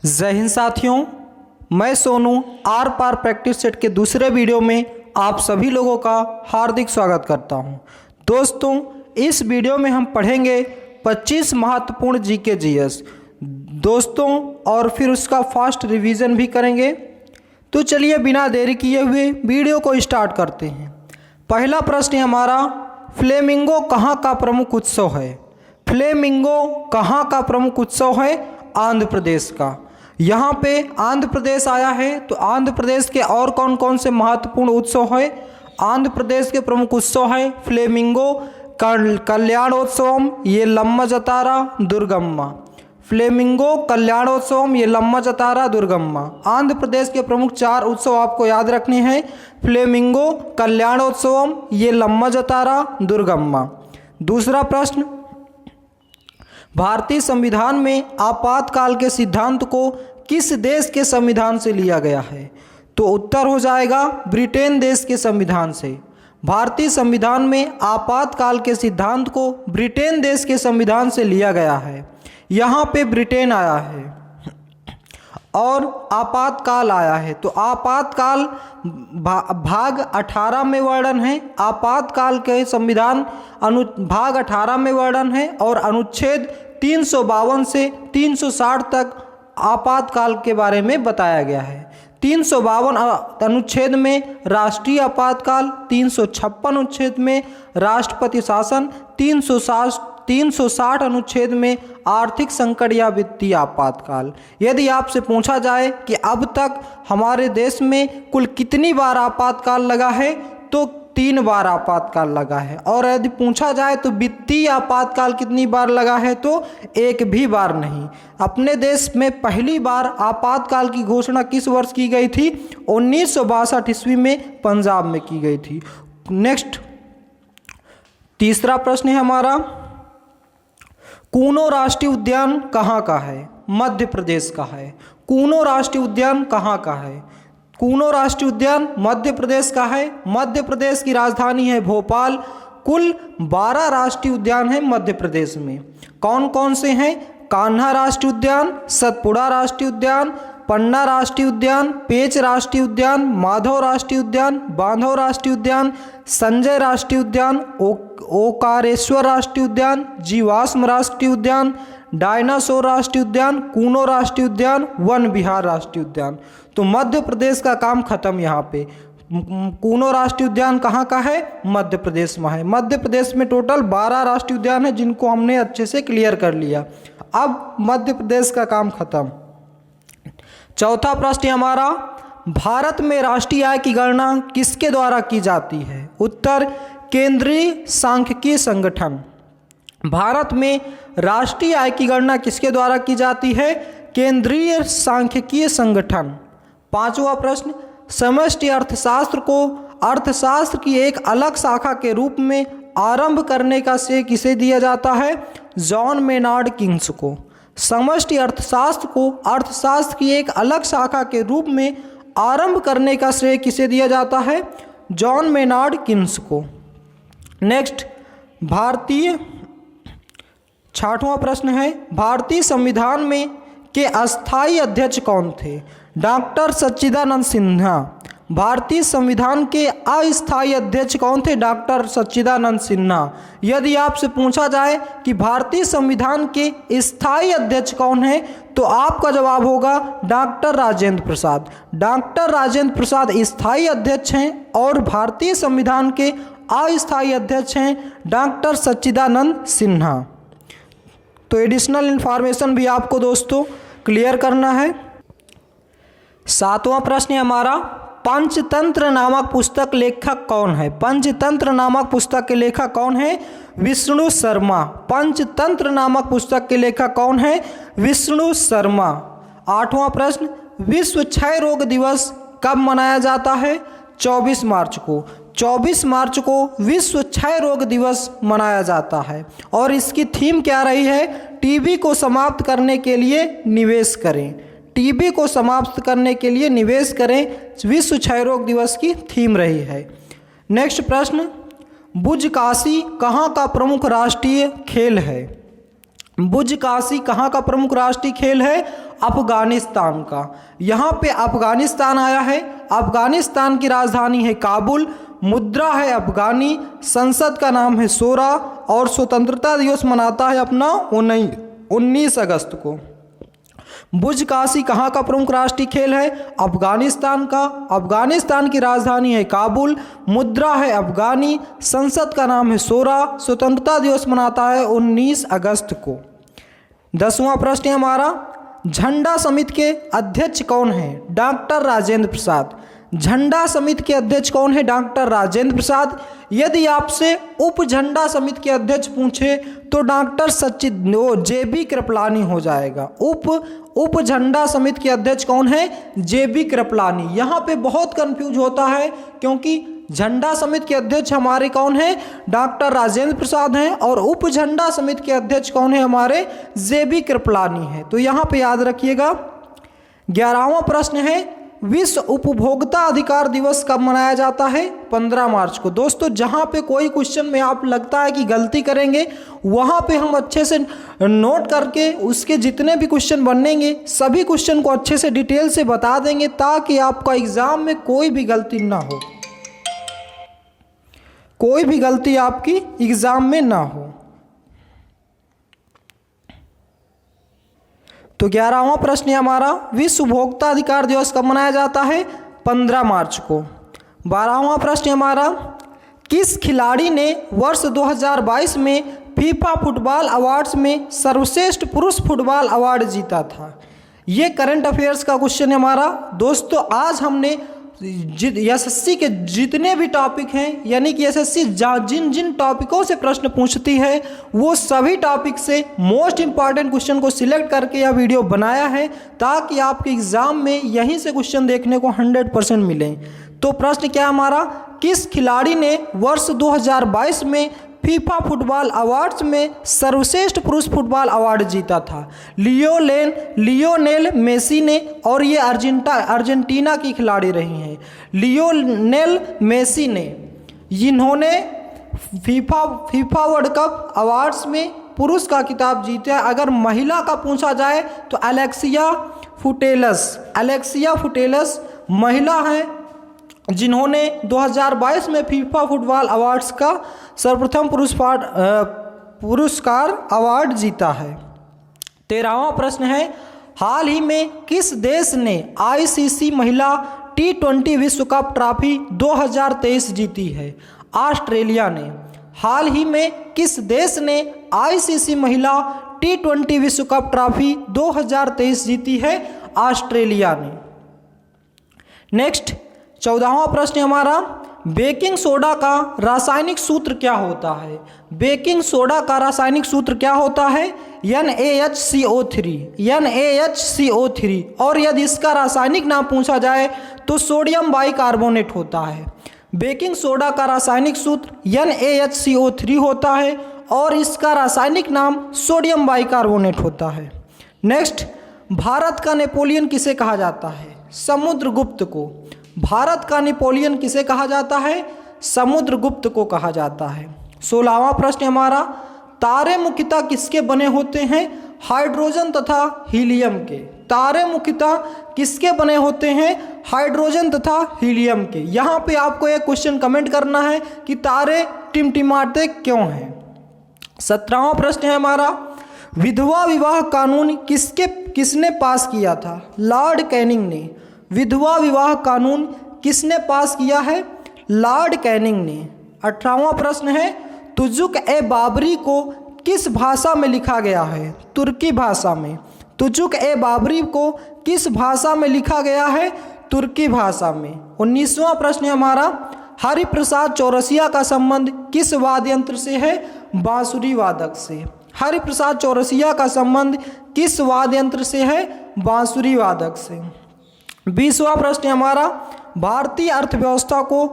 जय हिंद साथियों, मैं सोनू आर पार प्रैक्टिस सेट के दूसरे वीडियो में आप सभी लोगों का हार्दिक स्वागत करता हूं। दोस्तों, इस वीडियो में हम पढ़ेंगे 25 महत्वपूर्ण जीके जीएस दोस्तों और फिर उसका फास्ट रिवीजन भी करेंगे। तो चलिए बिना देरी किए हुए वीडियो को स्टार्ट करते हैं। पहला प्रश्न है हमारा, फ्लेमिंगो कहाँ का प्रमुख उत्सव है? फ्लेमिंगो कहाँ का प्रमुख उत्सव है? आंध्र प्रदेश का। यहाँ पे आंध्र प्रदेश आया है, तो आंध्र प्रदेश के और कौन कौन से महत्वपूर्ण उत्सव है? आंध्र प्रदेश के प्रमुख उत्सव है फ्लेमिंगो कल्याणोत्सवम, ये लम्मा जतारा दुर्गम्मा। फ्लेमिंगो कल्याणोत्सवम, ये लम्मा जतारा दुर्गम्मा। आंध्र प्रदेश के प्रमुख 4 उत्सव आपको याद रखने हैं। फ्लेमिंगो कल्याणोत्सवम, ये लम्मा जतारा दुर्गम्मा। दूसरा प्रश्न, भारतीय संविधान में आपातकाल के सिद्धांत को किस देश के संविधान से लिया गया है? तो उत्तर हो जाएगा ब्रिटेन देश के संविधान से। भारतीय संविधान में आपातकाल के सिद्धांत को ब्रिटेन देश के संविधान से लिया गया है। यहाँ पे ब्रिटेन आया है और आपातकाल आया है, तो आपातकाल भाग 18 में वर्णन है। आपातकाल के संविधान भाग 18 में वर्णन है और अनुच्छेद 352 से 360 तक आपातकाल के बारे में बताया गया है। 352 अनुच्छेद में राष्ट्रीय आपातकाल, 356 अनुच्छेद में राष्ट्रपति शासन, 360 अनुच्छेद में आर्थिक संकट या वित्तीय आपातकाल। यदि आपसे पूछा जाए कि अब तक हमारे देश में कुल कितनी बार आपातकाल लगा है, तो 3 बार आपातकाल लगा है। और यदि पूछा जाए तो वित्तीय आपातकाल कितनी बार लगा है, तो 1 भी बार नहीं। अपने देश में पहली बार आपातकाल की घोषणा किस वर्ष की गई थी? 1962 ईस्वी में पंजाब में की गई थी। नेक्स्ट, तीसरा प्रश्न है हमारा, कूनो राष्ट्रीय उद्यान कहाँ का है? मध्य प्रदेश का है। कूनो राष्ट्रीय उद्यान कहाँ का है? कूनो राष्ट्रीय उद्यान मध्य प्रदेश का है। मध्य प्रदेश की राजधानी है भोपाल। कुल 12 राष्ट्रीय उद्यान हैं मध्य प्रदेश में। कौन कौन से हैं? कान्हा राष्ट्रीय उद्यान, सतपुड़ा राष्ट्रीय उद्यान, पन्ना राष्ट्रीय उद्यान, पेंच राष्ट्रीय उद्यान, माधव राष्ट्रीय उद्यान, बांधव राष्ट्रीय उद्यान, संजय राष्ट्रीय उद्यान, ओकारेश्वर राष्ट्रीय उद्यान, जीवाश्म राष्ट्रीय उद्यान, डायनासोर राष्ट्रीय उद्यान, कूनो राष्ट्रीय उद्यान, वन विहार राष्ट्रीय उद्यान। तो मध्य प्रदेश का काम खत्म। यहाँ पे कूनो राष्ट्रीय उद्यान कहाँ का है? मध्य प्रदेश में है। मध्य प्रदेश में टोटल 12 राष्ट्रीय उद्यान है, जिनको हमने अच्छे से क्लियर कर लिया। अब मध्य प्रदेश का काम खत्म। चौथा प्रश्न हमारा, भारत में राष्ट्रीय आय की गणना किसके द्वारा की जाती है? उत्तर, केंद्रीय सांख्यिकीय संगठन। भारत में राष्ट्रीय आय की गणना किसके द्वारा की जाती है? केंद्रीय सांख्यिकीय संगठन। पांचवा प्रश्न, समष्टि अर्थशास्त्र को अर्थशास्त्र की एक अलग शाखा के रूप में आरंभ करने का श्रेय किसे दिया जाता है? जॉन मेनार्ड किंग्स को। समष्टि अर्थशास्त्र को अर्थशास्त्र की एक अलग शाखा के रूप में आरंभ करने का श्रेय किसे दिया जाता है? जॉन मेनार्ड किंग्स को। नेक्स्ट, भारतीय 6वां प्रश्न है, भारतीय संविधान में के अस्थायी अध्यक्ष कौन थे? डॉक्टर सच्चिदानंद सिन्हा। भारतीय संविधान के अस्थायी अध्यक्ष कौन थे? डॉक्टर सच्चिदानंद सिन्हा। यदि आपसे पूछा जाए कि भारतीय संविधान के स्थायी अध्यक्ष कौन है, तो आपका जवाब होगा डॉक्टर राजेंद्र प्रसाद। डॉक्टर राजेंद्र प्रसाद स्थायी अध्यक्ष हैं और भारतीय संविधान के अस्थायी अध्यक्ष हैं डॉक्टर सच्चिदानंद सिन्हा। तो एडिशनल इंफॉर्मेशन भी आपको दोस्तों क्लियर करना है। 7वां प्रश्न है हमारा, पंचतंत्र नामक पुस्तक लेखक कौन है? पंचतंत्र नामक पुस्तक के लेखक कौन है? विष्णु शर्मा। पंचतंत्र नामक पुस्तक के लेखक कौन है? विष्णु शर्मा। 8वां प्रश्न, विश्व क्षय रोग दिवस कब मनाया जाता है? 24 मार्च को। 24 मार्च को विश्व क्षय रोग दिवस मनाया जाता है और इसकी थीम क्या रही है? टीबी को समाप्त करने के लिए निवेश करें। टीबी को समाप्त करने के लिए निवेश करें, विश्व क्षय रोग दिवस की थीम रही है। नेक्स्ट प्रश्न, बुजकाशी कहाँ का प्रमुख राष्ट्रीय खेल है? बुजकाशी कहाँ का प्रमुख राष्ट्रीय खेल है? अफगानिस्तान का। यहाँ पे अफगानिस्तान आया है। अफगानिस्तान की राजधानी है काबुल, मुद्रा है अफगानी, संसद का नाम है शोरा और स्वतंत्रता दिवस मनाता है अपना 19 अगस्त को। बुजकाशी कहाँ का प्रमुख राष्ट्रीय खेल है? अफगानिस्तान का। अफगानिस्तान की राजधानी है काबुल, मुद्रा है अफगानी, संसद का नाम है शोरा, स्वतंत्रता दिवस मनाता है 19 अगस्त को। 10वां प्रश्न है हमारा, झंडा समिति के अध्यक्ष कौन है? डॉक्टर राजेंद्र प्रसाद। झंडा समिति के अध्यक्ष कौन है? डॉक्टर राजेंद्र प्रसाद। यदि आपसे उप झंडा समिति के अध्यक्ष पूछे तो डॉक्टर JB कृपलानी हो जाएगा। उप झंडा समिति के अध्यक्ष कौन है? JB कृपलानी। यहाँ पे बहुत कंफ्यूज होता है क्योंकि झंडा समिति के अध्यक्ष हमारे कौन है? डॉक्टर राजेंद्र प्रसाद हैं और उप झंडा समिति के अध्यक्ष कौन है? हमारे JB कृपलानी है। तो यहाँ पे याद रखिएगा। 11वां प्रश्न है, विश्व उपभोक्ता अधिकार दिवस कब मनाया जाता है? 15 मार्च को। दोस्तों जहाँ पे कोई क्वेश्चन में आप लगता है कि गलती करेंगे वहाँ पे हम अच्छे से नोट करके उसके जितने भी क्वेश्चन बनेंगे सभी क्वेश्चन को अच्छे से डिटेल से बता देंगे ताकि आपका एग्जाम में कोई भी गलती ना हो, कोई भी गलती आपकी एग्जाम में ना हो। तो 11वां प्रश्न है हमारा, विश्व उपभोक्ता अधिकार दिवस कब मनाया जाता है? 15 मार्च को। 12वां प्रश्न है हमारा, किस खिलाड़ी ने वर्ष 2022 में फीफा फुटबॉल अवार्ड्स में सर्वश्रेष्ठ पुरुष फुटबॉल अवार्ड जीता था? ये करंट अफेयर्स का क्वेश्चन है हमारा। दोस्तों आज हमने एसएससी के जितने भी टॉपिक हैं, यानी कि एसएससी जिन जिन टॉपिकों से प्रश्न पूछती है वो सभी टॉपिक से मोस्ट इंपॉर्टेंट क्वेश्चन को सिलेक्ट करके यह वीडियो बनाया है ताकि आपके एग्जाम में यहीं से क्वेश्चन देखने को 100% मिले। तो प्रश्न क्या हमारा, किस खिलाड़ी ने वर्ष 2022 में फीफा फुटबॉल अवार्ड्स में सर्वश्रेष्ठ पुरुष फुटबॉल अवार्ड जीता था? लियोनेल मेसी ने, और ये अर्जेंटीना की खिलाड़ी रही हैं। लियोनेल मेसी ने, जिन्होंने फीफा वर्ल्ड कप अवार्ड्स में पुरुष का खिताब जीता। अगर महिला का पूछा जाए तो अलेक्सिया फुटेलस महिला हैं जिन्होंने 2022 में फीफा फुटबॉल अवार्ड्स का सर्वप्रथम पुरस्कार अवार्ड जीता है। 13वां प्रश्न है, हाल ही में किस देश ने ICC महिला T20 विश्व कप ट्रॉफी 2023 जीती है? ऑस्ट्रेलिया ने। हाल ही में किस देश ने ICC महिला T20 विश्व कप ट्रॉफी 2023 जीती है? ऑस्ट्रेलिया ने। नेक्स्ट 14वां प्रश्न हमारा, बेकिंग सोडा का रासायनिक सूत्र क्या होता है? बेकिंग सोडा का रासायनिक सूत्र क्या होता है? NaHCO3। और यदि इसका रासायनिक नाम पूछा जाए तो सोडियम बाइकार्बोनेट होता है। बेकिंग सोडा का रासायनिक सूत्र NaHCO3 होता है और इसका रासायनिक नाम सोडियम बाइकार्बोनेट होता है। नेक्स्ट, भारत का नेपोलियन किसे कहा जाता है? समुद्रगुप्त को। भारत का नेपोलियन किसे कहा जाता है? समुद्रगुप्त को कहा जाता है। 16वां प्रश्न हमारा, तारे मुख्यतः किसके बने होते हैं? हाइड्रोजन तथा हीलियम के। तारे मुख्यतः किसके बने होते हैं? हाइड्रोजन तथा हीलियम के। यहाँ पे आपको एक क्वेश्चन कमेंट करना है कि तारे टिमटिमाते क्यों हैं। 17वां प्रश्न है हमारा, विधवा विवाह कानून किसने पास किया था? लॉर्ड कैनिंग ने। विधवा विवाह कानून किसने पास किया है? लॉर्ड कैनिंग ने। 18वां प्रश्न है, तुजुक-ए-बाबरी को किस भाषा में लिखा गया है? तुर्की भाषा में। तुजुक-ए-बाबरी को किस भाषा में लिखा गया है? तुर्की भाषा में। 19वां प्रश्न है हमारा, हरिप्रसाद चौरसिया का संबंध किस वाद्य यंत्र से है? बांसुरी वादक से। हरिप्रसाद चौरसिया का संबंध किस वाद्य यंत्र से है? बांसुरी वादक से। 20वां प्रश्न हमारा, भारतीय अर्थव्यवस्था को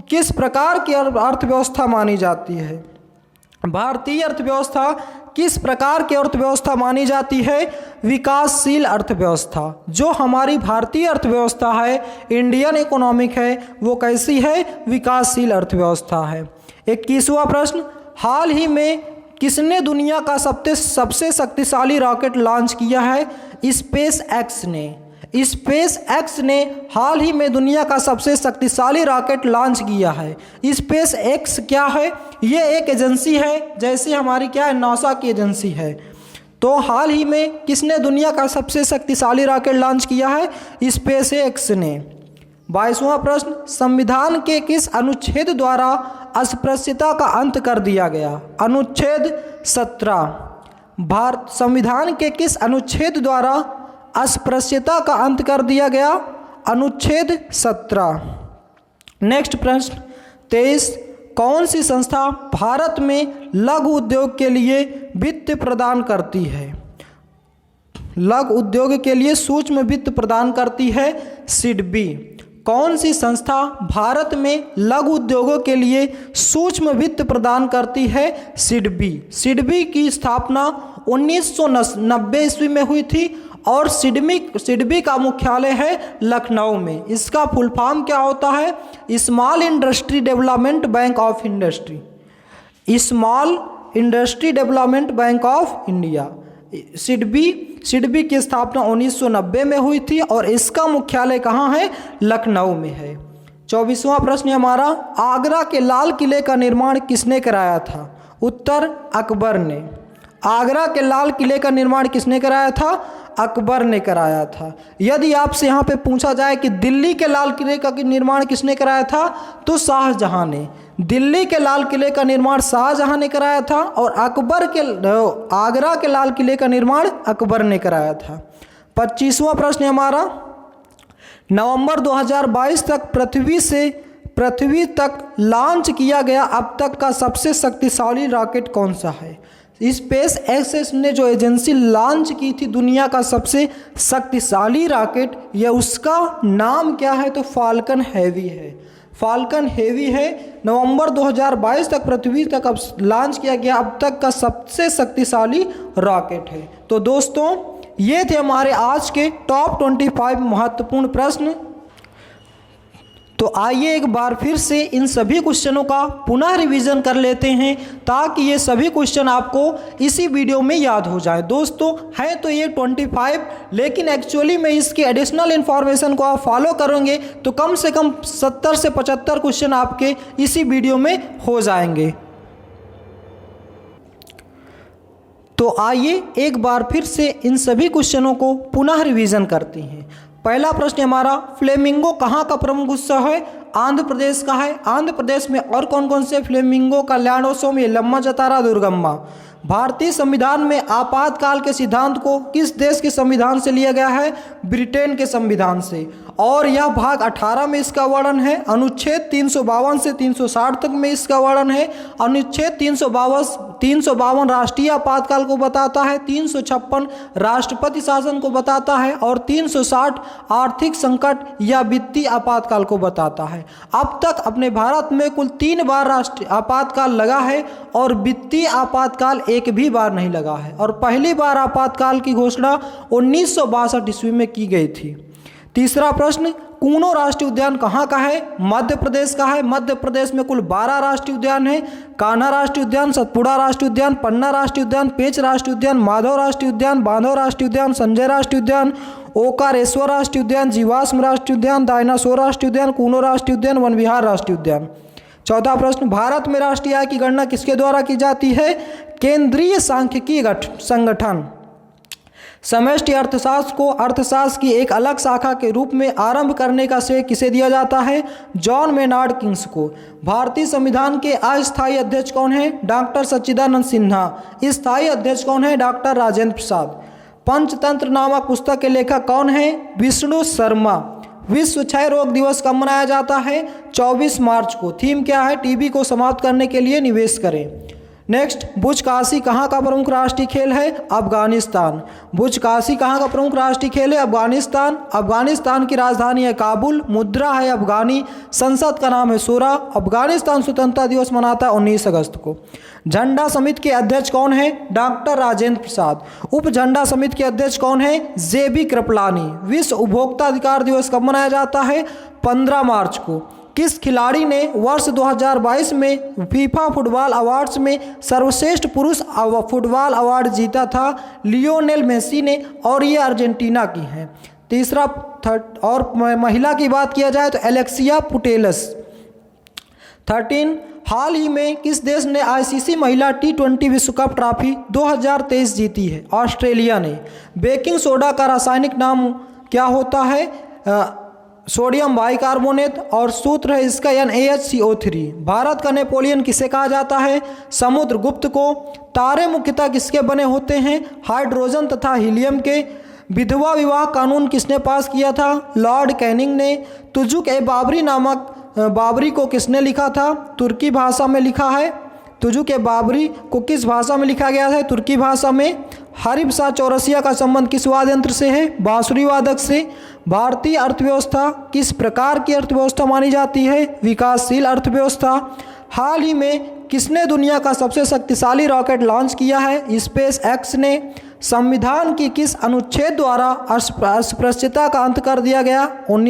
किस प्रकार की अर्थव्यवस्था मानी जाती है? भारतीय अर्थव्यवस्था किस प्रकार की अर्थव्यवस्था मानी जाती है? विकासशील अर्थव्यवस्था। जो हमारी भारतीय अर्थव्यवस्था है, इंडियन इकोनॉमिक है, वो कैसी है? विकासशील अर्थव्यवस्था है। 21वां प्रश्न, हाल ही में किसने दुनिया का सबसे शक्तिशाली रॉकेट लॉन्च किया है? स्पेस एक्स ने। स्पेस एक्स ने हाल ही में दुनिया का सबसे शक्तिशाली रॉकेट लॉन्च किया है। स्पेस एक्स क्या है? ये एक एजेंसी है, जैसे हमारी क्या है, नासा की एजेंसी है। तो हाल ही में किसने दुनिया का सबसे शक्तिशाली रॉकेट लॉन्च किया है? स्पेस एक्स ने। 22वां प्रश्न, संविधान के किस अनुच्छेद द्वारा अस्पृश्यता का अंत कर दिया गया? अनुच्छेद 17। संविधान के किस अनुच्छेद द्वारा अस्पृश्यता का अंत कर दिया गया? अनुच्छेद 17। नेक्स्ट प्रश्न 23, कौन सी संस्था भारत में लघु उद्योग के लिए वित्त प्रदान करती है? लघु उद्योग के लिए सूक्ष्म वित्त प्रदान करती है सिडबी। कौन सी संस्था भारत में लघु उद्योगों के लिए सूक्ष्म वित्त प्रदान करती है? सिडबी। सिडबी की स्थापना 1990 ईस्वी में हुई थी और सिडबी का मुख्यालय है लखनऊ में। इसका फुल फॉर्म क्या होता है? Small industry development bank of industry. Small industry development bank of India. SIDBI की स्थापना 1990 में हुई थी और इसका मुख्यालय कहाँ है? लखनऊ में है। 24वां प्रश्न हमारा, आगरा के लाल किले का निर्माण किसने कराया था? उत्तर, अकबर ने। आगरा के लाल किले का निर्माण किसने कराया था? अकबर ने कराया था। यदि आपसे यहाँ पे पूछा जाए कि दिल्ली के लाल किले का निर्माण किसने कराया था, तो शाहजहां ने। दिल्ली के लाल किले का निर्माण शाहजहां ने कराया था और आगरा के लाल किले का निर्माण अकबर ने कराया था। 25वां प्रश्न हमारा, नवंबर 2022 तक पृथ्वी तक लॉन्च किया गया अब तक का सबसे शक्तिशाली रॉकेट कौन सा है? स्पेस एक्स ने जो एजेंसी लॉन्च की थी दुनिया का सबसे शक्तिशाली रॉकेट, यह उसका नाम क्या है? तो फाल्कन हेवी है। फाल्कन हेवी है। नवंबर 2022 तक पृथ्वी तक अब लॉन्च किया गया अब तक का सबसे शक्तिशाली रॉकेट है। तो दोस्तों ये थे हमारे आज के टॉप 25 महत्वपूर्ण प्रश्न। तो आइए एक बार फिर से इन सभी क्वेश्चनों का पुनः रिवीजन कर लेते हैं ताकि ये सभी क्वेश्चन आपको इसी वीडियो में याद हो जाए। दोस्तों है तो ये 25, लेकिन एक्चुअली में इसकी एडिशनल इन्फॉर्मेशन को आप फॉलो करेंगे तो कम से कम 70 से 75 क्वेश्चन आपके इसी वीडियो में हो जाएंगे। तो आइए एक बार फिर से इन सभी क्वेश्चनों को पुनः रिवीजन करते हैं। पहला प्रश्न हमारा, फ्लेमिंगो कहाँ का प्रमुख उत्सव है? आंध्र प्रदेश का है। आंध्र प्रदेश में और कौन कौन से फ्लेमिंगो कल्याणोत्सव में? लम्मा जतारा, दुर्गम्मा। भारतीय संविधान में आपातकाल के सिद्धांत को किस देश के संविधान से लिया गया है? ब्रिटेन के संविधान से। और यह भाग 18 में इसका वर्णन है। अनुच्छेद 352 से 360 तक में इसका वर्णन है। अनुच्छेद 352 राष्ट्रीय आपातकाल को बताता है, 356 राष्ट्रपति शासन को बताता है और 360 आर्थिक संकट या वित्तीय आपातकाल को बताता है। अब तक अपने भारत में कुल 3 बार राष्ट्रीय आपातकाल लगा है और वित्तीय आपातकाल एक भी बार नहीं लगा है। और पहली बार आपातकाल की घोषणा 1962 ईस्वी में की गई थी। तीसरा प्रश्न, कूनो राष्ट्रीय उद्यान कहाँ का है? मध्य प्रदेश का है। मध्य प्रदेश में कुल 12 राष्ट्रीय उद्यान है। कान्हा राष्ट्रीय उद्यान, सतपुड़ा राष्ट्रीय उद्यान, पन्ना राष्ट्रीय उद्यान, पेंच राष्ट्रीय उद्यान, माधव राष्ट्रीय उद्यान, बांधव राष्ट्रीय उद्यान, संजय राष्ट्रीय उद्यान, ओकारेश्वर राष्ट्रीय उद्यान, जीवाश्म राष्ट्रीय उद्यान, डायनासोर राष्ट्रीय उद्यान, कूनो राष्ट्रीय उद्यान, वन विहार राष्ट्रीय उद्यान। चौथा प्रश्न, भारत में राष्ट्रीय आय की गणना किसके द्वारा की जाती है? केंद्रीय सांख्यिकी संगठन। समष्टि अर्थशास्त्र को अर्थशास्त्र की एक अलग शाखा के रूप में आरंभ करने का श्रेय किसे दिया जाता है? जॉन मेनार्ड किंग्स को। भारतीय संविधान के अस्थायी अध्यक्ष कौन है? डॉक्टर सच्चिदानंद सिन्हा। स्थायी अध्यक्ष कौन है? डॉक्टर राजेंद्र प्रसाद। पंचतंत्र नामक पुस्तक के लेखक कौन है? विष्णु शर्मा। विश्व क्षय रोग दिवस कब मनाया जाता है? 24 मार्च को। थीम क्या है? टीबी को समाप्त करने के लिए निवेश करें। नेक्स्ट, बुर्ज काशी कहाँ का प्रमुख राष्ट्रीय खेल है? अफगानिस्तान। बुर्ज काशी कहाँ का प्रमुख राष्ट्रीय खेल है? अफगानिस्तान। अफगानिस्तान की राजधानी है काबुल। मुद्रा है अफगानी। संसद का नाम है शूरा। अफगानिस्तान स्वतंत्रता दिवस मनाता है 19 अगस्त को। झंडा समिति के अध्यक्ष कौन है? डॉक्टर राजेंद्र प्रसाद। उप झंडा समिति के अध्यक्ष कौन है? जेबी कृपलानी। विश्व उपभोक्ता अधिकार दिवस कब मनाया जाता है? 15 मार्च को। किस खिलाड़ी ने वर्ष 2022 में फीफा फुटबॉल अवार्ड्स में सर्वश्रेष्ठ पुरुष फुटबॉल अवार्ड जीता था? लियोनेल मेसी ने, और ये अर्जेंटीना की हैं। तीसरा और महिला की बात किया जाए तो एलेक्सिया पुटेलस। 13 हाल ही में किस देश ने आईसीसी महिला T20 विश्व कप ट्रॉफी 2023 जीती है? ऑस्ट्रेलिया ने। बेकिंग सोडा का रासायनिक नाम क्या होता है? सोडियम बाइकार्बोनेट, और सूत्र है इसका NaHCO3। भारत का नेपोलियन किसे कहा जाता है? समुद्रगुप्त को। तारे मुख्यतः किसके बने होते हैं? हाइड्रोजन तथा हीलियम के। विधवा विवाह कानून किसने पास किया था? लॉर्ड कैनिंग ने। तुजुक ए बाबरी नामक बाबरी को किसने लिखा था? तुर्की भाषा में लिखा है। तुजुक ए बाबरी को किस भाषा में लिखा गया है? तुर्की भाषा में। हरीब शाह चौरसिया का संबंध किस वाद्य यंत्र से है? बांसुरी वादक से। भारतीय अर्थव्यवस्था किस प्रकार की अर्थव्यवस्था मानी जाती है? विकासशील अर्थव्यवस्था। हाल ही में किसने दुनिया का सबसे शक्तिशाली रॉकेट लॉन्च किया है? स्पेस एक्स ने। संविधान की किस अनुच्छेद द्वारा अस्पृश्यता का अंत कर दिया गया?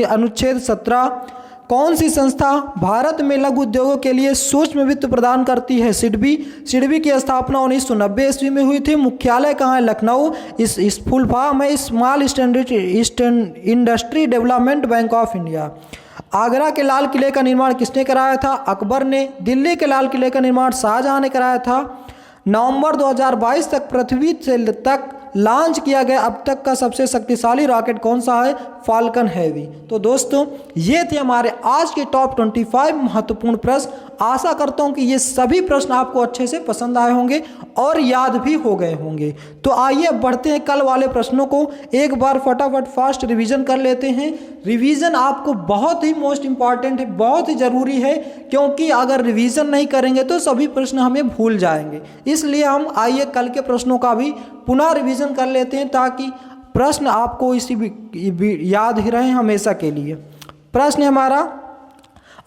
अनुच्छेद 17। कौन सी संस्था भारत में लघु उद्योगों के लिए सूक्ष्म वित्त प्रदान करती है? सिडबी। सिडबी की स्थापना 1990 ईस्वी में हुई थी। मुख्यालय कहाँ है? लखनऊ। इस फुल फॉर्म है small industry development bank of India. Agra के लाल किले का निर्माण किसने कराया था? अकबर ने। दिल्ली के लाल किले का निर्माण शाहजहां ने कराया था। नवंबर 2022 तक पृथ्वी तक लॉन्च किया गया अब तक का सबसे शक्तिशाली रॉकेट कौन सा है? Falcon heavy. तो दोस्तों ये थे हमारे आज के टॉप 25 महत्वपूर्ण प्रश्न। आशा करता हूं कि ये सभी प्रश्न आपको अच्छे से पसंद आए होंगे और याद भी हो गए होंगे। तो आइए बढ़ते हैं कल वाले प्रश्नों को एक बार फटाफट फास्ट रिवीजन कर लेते हैं। रिवीजन आपको बहुत ही मोस्ट इम्पॉर्टेंट है, बहुत ही ज़रूरी है, क्योंकि अगर रिवीजन नहीं करेंगे तो सभी प्रश्न हमें भूल जाएंगे। इसलिए हम आइए कल के प्रश्नों का भी पुनः रिवीजन कर लेते हैं ताकि प्रश्न आपको इसी याद ही रहे हमेशा के लिए। प्रश्न हमारा,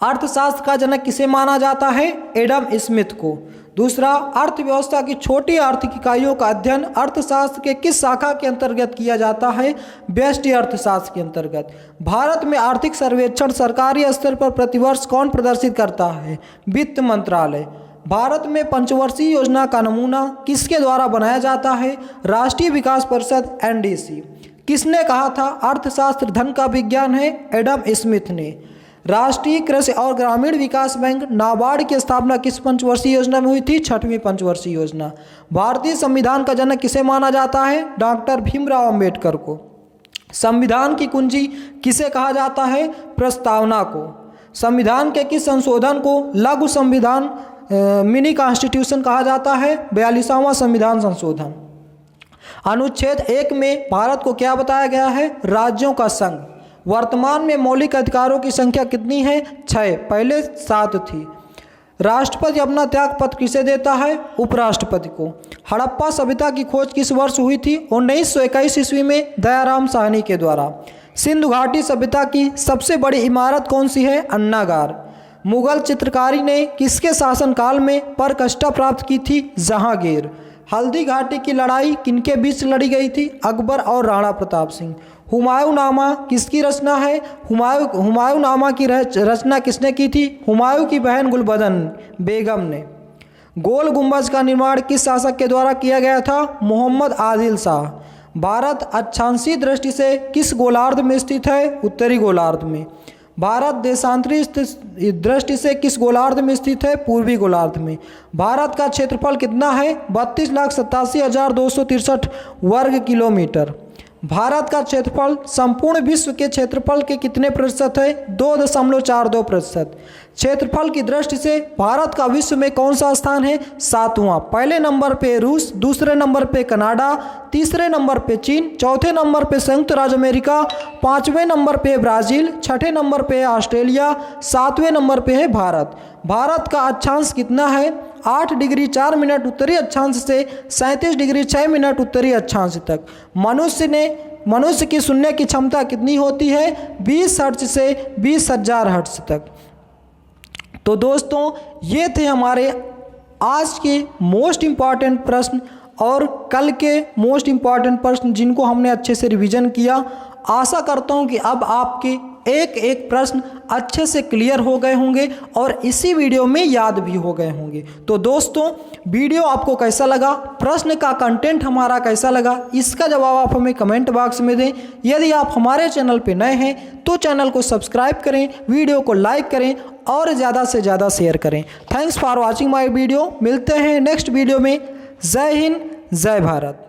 अर्थशास्त्र का जनक किसे माना जाता है? एडम स्मिथ को। दूसरा, अर्थव्यवस्था की छोटी आर्थिक इकाइयों का अध्ययन अर्थशास्त्र के किस शाखा के अंतर्गत किया जाता है? व्यष्टि अर्थशास्त्र के अंतर्गत। भारत में आर्थिक सर्वेक्षण सरकारी स्तर पर प्रतिवर्ष कौन प्रदर्शित करता है? वित्त मंत्रालय। भारत में पंचवर्षीय योजना का नमूना किसके द्वारा बनाया जाता है? राष्ट्रीय विकास परिषद NDC। किसने कहा था अर्थशास्त्र धन का विज्ञान है? एडम स्मिथ ने। राष्ट्रीय कृषि और ग्रामीण विकास बैंक नाबार्ड की स्थापना किस पंचवर्षीय योजना में हुई थी? 6वीं पंचवर्षीय योजना। भारतीय संविधान का जनक किसे माना जाता है? डॉक्टर भीमराव अंबेडकर को। संविधान की कुंजी किसे कहा जाता है? प्रस्तावना को। संविधान के किस संशोधन को लघु संविधान मिनी कॉन्स्टिट्यूशन कहा जाता है? 42वां संविधान संशोधन। अनुच्छेद 1 में भारत को क्या बताया गया है? राज्यों का संघ। वर्तमान में मौलिक अधिकारों की संख्या कितनी है? 6, पहले 7 थी। राष्ट्रपति अपना त्यागपत्र किसे देता है? उपराष्ट्रपति को। हड़प्पा सभ्यता की खोज किस वर्ष हुई थी? 1921 ईस्वी में दयाराम साहनी के द्वारा। सिंधु घाटी सभ्यता की सबसे बड़ी इमारत कौन सी है? अन्नागार। मुगल चित्रकारी ने किसके शासनकाल में परकष्ठा प्राप्त की थी? जहांगीर। हल्दी घाटी की लड़ाई किनके बीच लड़ी गई थी? अकबर और राणा प्रताप सिंह। हुमायूंनामा किसकी रचना है? हुमायूंनामा की रचना किसने की थी? हुमायूं की बहन गुलबदन बेगम ने। गोल गुंबज का निर्माण किस शासक के द्वारा किया गया था? मोहम्मद आदिल शाह। भारत अक्षांशीय दृष्टि से किस गोलार्ध में स्थित है? उत्तरी गोलार्ध में। भारत देशांतरी दृष्टि से किस गोलार्ध में स्थित है? पूर्वी गोलार्ध में। भारत का क्षेत्रफल कितना है? 32,87,263 वर्ग किलोमीटर। भारत का क्षेत्रफल संपूर्ण विश्व के क्षेत्रफल के कितने प्रतिशत है? 2.42%। क्षेत्रफल की दृष्टि से भारत का विश्व में कौन सा स्थान है? 7वां। पहले नंबर पे रूस, दूसरे नंबर पे कनाडा, तीसरे नंबर पे चीन, चौथे नंबर पे संयुक्त राज्य अमेरिका, 5वें नंबर पे ब्राज़ील, 6ठे नंबर पे ऑस्ट्रेलिया, 7वें नंबर पे है भारत। भारत का अक्षांश कितना है? 8 डिग्री 4 मिनट उत्तरी अक्षांश से 37 डिग्री 6 मिनट उत्तरी अक्षांश तक। मनुष्य की सुनने की क्षमता कितनी होती है? 20 हर्ट्ज से 20,000 हर्ट्ज तक। तो दोस्तों ये थे हमारे आज के मोस्ट इम्पॉर्टेंट प्रश्न और कल के मोस्ट इम्पॉर्टेंट प्रश्न जिनको हमने अच्छे से रिवीजन किया। आशा करता हूँ कि अब आपके एक एक प्रश्न अच्छे से क्लियर हो गए होंगे और इसी वीडियो में याद भी हो गए होंगे। तो दोस्तों, वीडियो आपको कैसा लगा, प्रश्न का कंटेंट हमारा कैसा लगा, इसका जवाब आप हमें कमेंट बॉक्स में दें। यदि आप हमारे चैनल पर नए हैं तो चैनल को सब्सक्राइब करें, वीडियो को लाइक करें और ज़्यादा से ज़्यादा शेयर करें। Thanks for watching my video. मिलते हैं नेक्स्ट वीडियो में। जय हिंद, जय भारत।